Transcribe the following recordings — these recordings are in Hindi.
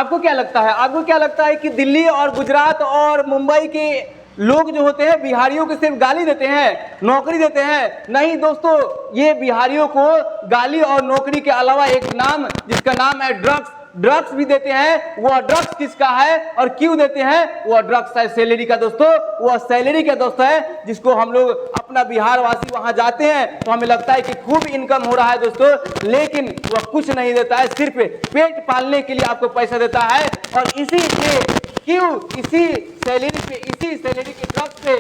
आपको क्या लगता है, आपको क्या लगता है कि दिल्ली और गुजरात और मुंबई के लोग जो होते हैं बिहारियों को सिर्फ गाली देते हैं, नौकरी देते हैं? नहीं दोस्तों, ये बिहारियों को गाली और नौकरी के अलावा एक नाम, जिसका नाम है ड्रग्स भी देते हैं। वह ड्रग्स किसका है और क्यों देते हैं? वह ड्रग्स है सैलरी का दोस्तों, वह सैलरी का दोस्त है, जिसको हम लोग अपना बिहार वासी वहां जाते हैं तो हमें लगता है कि खूब इनकम हो रहा है दोस्तों, लेकिन वह कुछ नहीं देता है, सिर्फ पेट पालने के लिए आपको पैसा देता है। और इसी सैलरी के ड्रग्स पे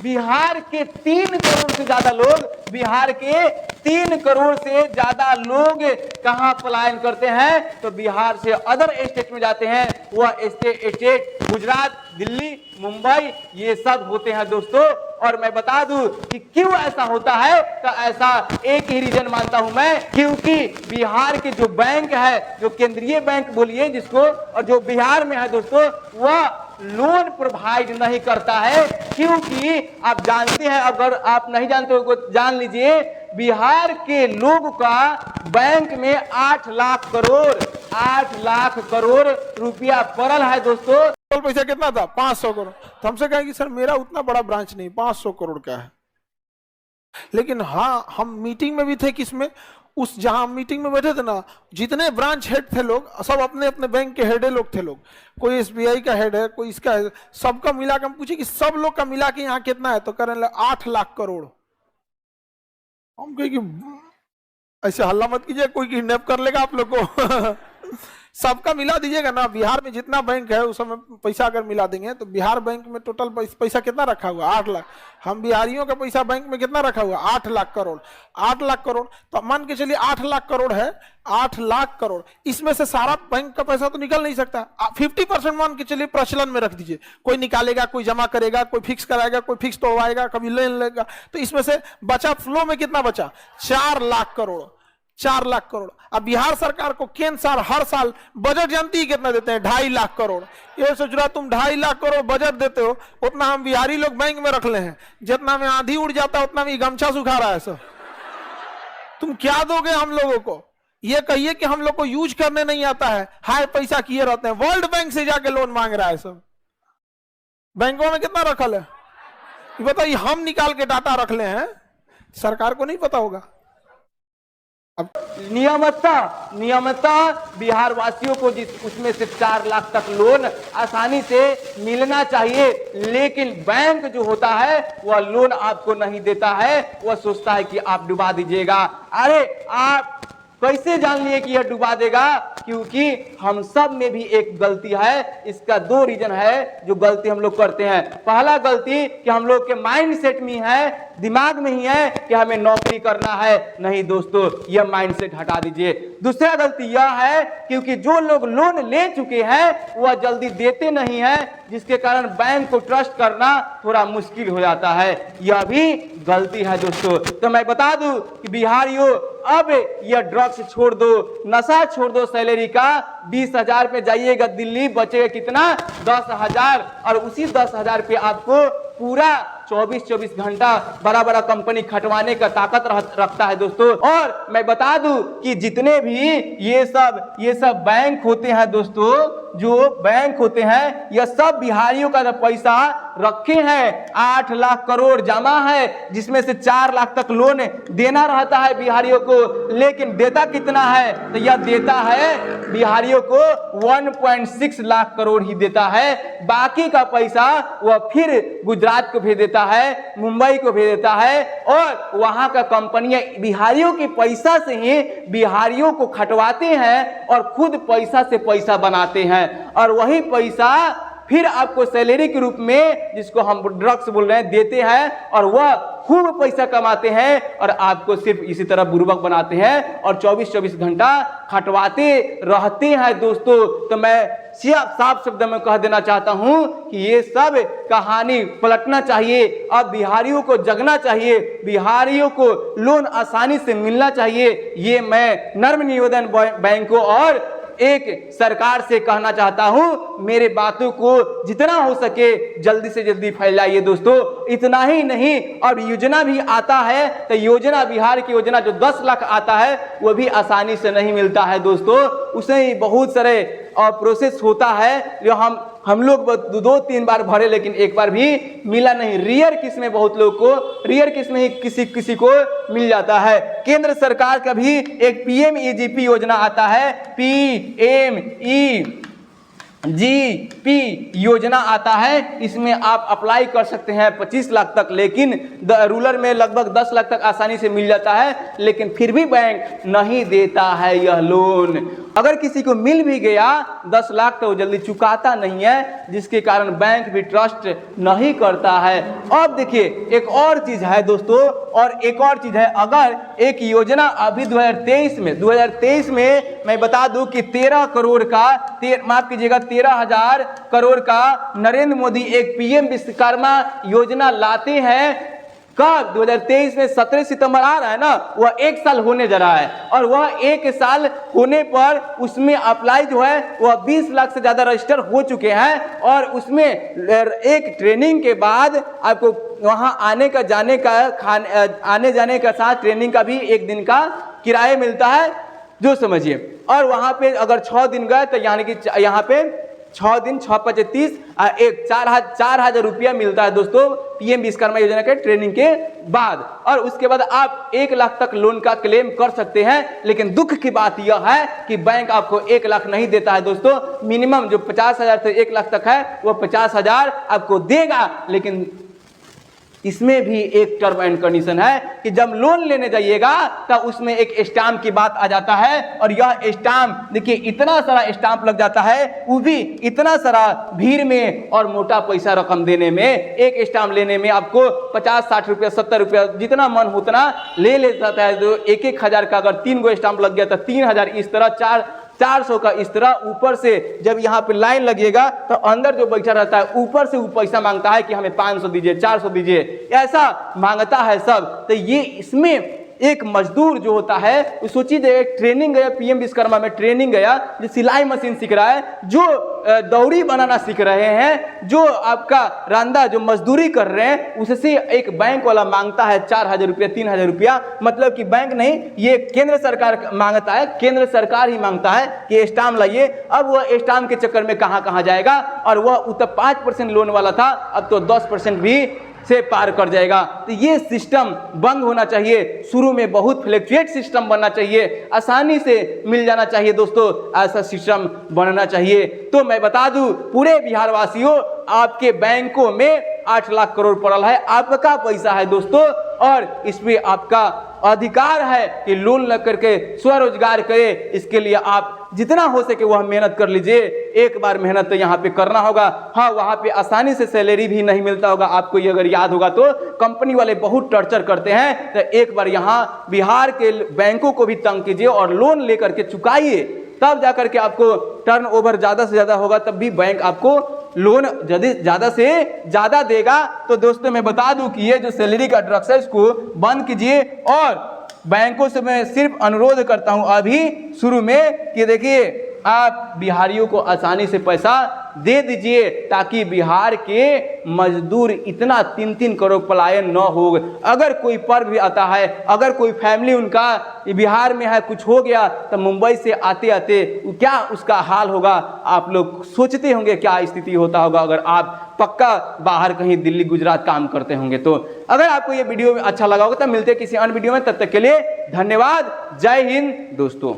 बिहार के 3 करोड़ से ज्यादा लोग, बिहार के 3 करोड़ से ज्यादा लोग कहां पलायन करते हैं? तो बिहार से अदर स्टेट में जाते हैं। वह स्टेट गुजरात, दिल्ली, मुंबई, ये सब होते हैं दोस्तों। और मैं बता दूं कि क्यों ऐसा होता है, तो ऐसा एक ही रीजन मानता हूं मैं, क्योंकि बिहार के जो बैंक है, जो केंद्रीय बैंक बोलिए जिसको, और जो बिहार में है दोस्तों, वह लोन प्रोवाइड नहीं करता है। क्योंकि आप जानते हैं, अगर आप नहीं जानते हो तो जान लीजिए, बिहार के लोग का बैंक में 8 लाख करोड़ रुपया पड़ल है दोस्तों। पैसा कितना था? 500 करोड़। तो हमसे कहेंगे सर मेरा उतना बड़ा ब्रांच नहीं, 500 करोड़ का है। लेकिन हाँ, हम मीटिंग में भी थे, किसमें, उस जहां मीटिंग में बैठे थे ना, जितने ब्रांच हेड थे लोग, सब अपने अपने बैंक के हेड लोग थे लोग। कोई SBI का हेड है, कोई इसका है, सबका मिला के हम पूछे कि सब लोग का मिला के यहाँ कितना है, तो कह रहे 8 लाख करोड़। हम कहे कि ऐसे हल्ला मत कीजिए, कोई किडनैप कर लेगा आप लोग को। सबका मिला दीजिएगा ना, बिहार में जितना बैंक है उस समय पैसा अगर मिला देंगे तो बिहार बैंक में टोटल पैसा कितना रखा हुआ? 8 लाख। हम बिहारियों का पैसा बैंक में कितना रखा हुआ? 8 लाख करोड़। 8 लाख करोड़, तो मान के चलिए 8 लाख करोड़ है, 8 लाख करोड़, इसमें से सारा बैंक का पैसा तो निकल नहीं सकता। 50% मान के चलिए प्रचलन में रख दीजिए, कोई निकालेगा, कोई जमा करेगा, कोई फिक्स कराएगा, कोई फिक्स तोड़वाएगा, कभी लेन लेगा, तो इसमें से बचा फ्लो में कितना बचा? 4 लाख करोड़। 4 लाख करोड़। अब बिहार सरकार को केंद्र सरकार हर साल बजट जानती है कितना देते हैं? 2.5 लाख करोड़। ये सोच रहा तुम 2.5 लाख करोड़ बजट देते हो, उतना हम बिहारी लोग बैंक में रख ले हैं, जितना में आंधी उड़ जाता है उतना में गमछा सुखा रहा है सब। तुम क्या दोगे हम लोगों को? ये कहिए कि हम लोग को यूज करने नहीं आता है, हाय पैसा किए रहते हैं। वर्ल्ड बैंक से जाके लोन मांग रहा है सब। बैंकों में कितना रखल है बताइए? हम निकाल के डाटा रख ले हैं, सरकार को नहीं पता होगा। अब नियमतः बिहार वासियों को उसमें से 4 लाख तक लोन आसानी से मिलना चाहिए, लेकिन बैंक जो होता है वह लोन आपको नहीं देता है। वह सोचता है कि आप डुबा दीजिएगा। अरे आप कैसे जान लिए कि यह डुबा देगा? क्योंकि हम सब में भी एक गलती है। इसका 2 रीजन है जो गलती हम लोग करते हैं। पहला गलती कि हम लोग के माइंड सेट में है, दिमाग में ही है कि हमें नौकरी करना है। नहीं दोस्तों, यह माइंड सेट हटा दीजिए। दूसरा गलती यह है क्योंकि जो लोग लोन ले चुके हैं वह जल्दी देते नहीं है, जिसके कारण बैंक को ट्रस्ट करना थोड़ा मुश्किल हो जाता है। यह भी गलती है दोस्तों। तो मैं बता दूं कि बिहारियों, अब यह ड्रग्स छोड़ दो, नशा छोड़ दो। सैलरी का 20,000 पे जाइएगा दिल्ली, बचेगा कितना? 10,000। और उसी 10,000 पे आपको पूरा 24 घंटा बड़ा बड़ा कंपनी खटवाने का ताकत रखता है दोस्तों। और मैं बता दूं कि जितने भी ये सब बैंक होते हैं दोस्तों, जो बैंक होते हैं, यह सब बिहारियों का पैसा रखे हैं। 8 लाख करोड़ जमा है, जिसमें से 4 लाख तक लोन देना रहता है बिहारियों को। लेकिन देता कितना है? तो यह देता है बिहारियों को 1.6 लाख करोड़ ही देता है। बाकी का पैसा वह फिर गुजरात को भेज देता है, मुंबई को भेज देता है, और वहां का कंपनियां बिहारियों के पैसा से ही बिहारियों को खटवाते हैं और खुद पैसा से पैसा बनाते हैं। और वही पैसा फिर आपको सैलरी के रूप में, जिसको हम ड्रग्स बोल रहे हैं, देते हैं। और वह खूब पैसा कमाते हैं और आपको सिर्फ इसी तरह बुर्बक बनाते हैं और 24 घंटा खटवाते रहते हैं दोस्तों। तो मैं साफ शब्द में कह देना चाहता हूं कि ये सब कहानी पलटना चाहिए। अब बिहारियों को जगना चाहिए, बिहारियों को लोन आसानी से मिलना चाहिए। ये मैं नर्म निवेदन बैंकों और एक सरकार से कहना चाहता हूं, मेरे बातों को जितना हो सके जल्दी से जल्दी फैलाइए दोस्तों। इतना ही नहीं, और योजना भी आता है तो योजना, बिहार की योजना जो 10 लाख आता है वो भी आसानी से नहीं मिलता है दोस्तों। उसे बहुत सारे प्रोसेस होता है जो हम लोग 2-3 बार भरे लेकिन एक बार भी मिला नहीं। रेयर केस में बहुत लोग को, रेयर केस में ही किसी को मिल जाता है। केंद्र सरकार का भी एक PMEGP योजना आता है, PMEGP योजना आता है। इसमें आप अप्लाई कर सकते हैं 25 लाख तक, लेकिन रूरल में लगभग 10 लाख तक आसानी से मिल जाता है, लेकिन फिर भी बैंक नहीं देता है यह लोन। अगर किसी को मिल भी गया 10 लाख तो वो जल्दी चुकाता नहीं है, जिसके कारण बैंक भी ट्रस्ट नहीं करता है। अब देखिए एक और चीज है दोस्तों, और एक और चीज है, अगर एक योजना अभी 2023 में मैं बता दूं कि 13 करोड़ का, माफ कीजिएगा 13,000 करोड़ का नरेंद्र मोदी एक PM विश्वकर्मा योजना लाते हैं। कब? 2023 में 17 सितंबर आ रहा है ना, वह 1 साल होने जा रहा है, और वह 1 साल होने पर उसमें अप्लाई जो है वह 20 लाख से ज्यादा रजिस्टर हो चुके हैं। और उसमें एक ट्रेनिंग के बाद आपको वहां आने का, जाने का, आने जाने का साथ ट्रेनिंग का भी 1 दिन का किराया मिलता है, जो समझिए। और वहां पे अगर 6 दिन गए तो यानी कि यहाँ पे 6 दिन 6-25 एक 4,000 रुपया मिलता है दोस्तों PM विश्वकर्मा योजना के ट्रेनिंग के बाद। और उसके बाद आप 1 लाख तक लोन का क्लेम कर सकते हैं। लेकिन दुख की बात यह है कि बैंक आपको 1 लाख नहीं देता है दोस्तों। मिनिमम जो 50,000 से 1 लाख तक है वो 50,000 आपको देगा। लेकिन इसमें भी एक टर्म एंड कंडीशन है कि जब लोन लेने जाइएगा तब उसमें एक स्टाम्प की बात आ जाता है। और यह स्टाम्प देखिए, इतना सारा स्टाम्प लग जाता है, वो भी इतना सारा भीड़ में और मोटा पैसा रकम देने में। एक स्टाम्प लेने में आपको 50-60 रुपया, 70 रुपया, जितना मन हो उतना ले जाता है। जो 1-1 हजार का अगर 3 गो स्टाम्प लग गया तो 3,000, इस तरह 400 का इस तरह। ऊपर से जब यहाँ पे लाइन लगेगा तो अंदर जो बैठा रहता है ऊपर से वो पैसा मांगता है कि हमें 500 दीजिए, 400 दीजिए, ऐसा मांगता है सब। तो ये इसमें एक मजदूर जो होता है, सोचिए ट्रेनिंग गया PM विश्वकर्मा में, ट्रेनिंग गया, जो सिलाई मशीन सीख रहा है, जो दौरी बनाना सीख रहे हैं, जो आपका रांदा जो मजदूरी कर रहे हैं, उससे एक बैंक वाला मांगता है 4,000 रुपया, 3,000 रुपया। मतलब कि बैंक नहीं, ये केंद्र सरकार मांगता है, केंद्र सरकार ही मांगता है कि स्टाम्प लाइए। अब वह स्टाम्प के चक्कर में कहाँ जाएगा। और वह उतना 5% लोन वाला था, अब तो 10% भी से पार कर जाएगा। तो ये सिस्टम बंद होना चाहिए। शुरू में बहुत फ्लैक्चुएट सिस्टम बनना चाहिए, आसानी से मिल जाना चाहिए दोस्तों, ऐसा सिस्टम बनना चाहिए। तो मैं बता दूं पूरे बिहार वासियों, आपके बैंकों में 8 लाख करोड़ पड़ा है, आपका पैसा है दोस्तों, और इसमें आपका अधिकार है कि लोन लग करके स्वरोजगार करे। इसके लिए आप जितना हो सके वह मेहनत कर लीजिए। एक बार मेहनत तो यहाँ पे करना होगा। हाँ, वहाँ पे आसानी से सैलरी भी नहीं मिलता होगा आपको, ये अगर याद होगा तो कंपनी वाले बहुत टॉर्चर करते हैं। तो एक बार यहाँ बिहार के बैंकों को भी तंग कीजिए और लोन लेकर के चुकाइए, तब जाकर के आपको टर्नओवर ज़्यादा से ज़्यादा होगा, तब भी बैंक आपको लोन ज़्यादा से ज़्यादा देगा। तो दोस्तों मैं बता दूं कि ये जो सैलरी का ड्रग्स है इसको बंद कीजिए। और बैंकों से मैं सिर्फ अनुरोध करता हूं अभी शुरू में कि देखिए, आप बिहारियों को आसानी से पैसा दे दीजिए, ताकि बिहार के मजदूर इतना 3-3 करोड़ पलायन न हो। अगर कोई पर्व भी आता है, अगर कोई फैमिली उनका बिहार में है, कुछ हो गया, तो मुंबई से आते आते क्या उसका हाल होगा, आप लोग सोचते होंगे क्या स्थिति होता होगा अगर आप पक्का बाहर कहीं दिल्ली गुजरात काम करते होंगे। तो अगर आपको ये वीडियो अच्छा लगा होगा तो मिलते हैं किसी अन्य वीडियो में, तब तक के लिए धन्यवाद। जय हिंद दोस्तों।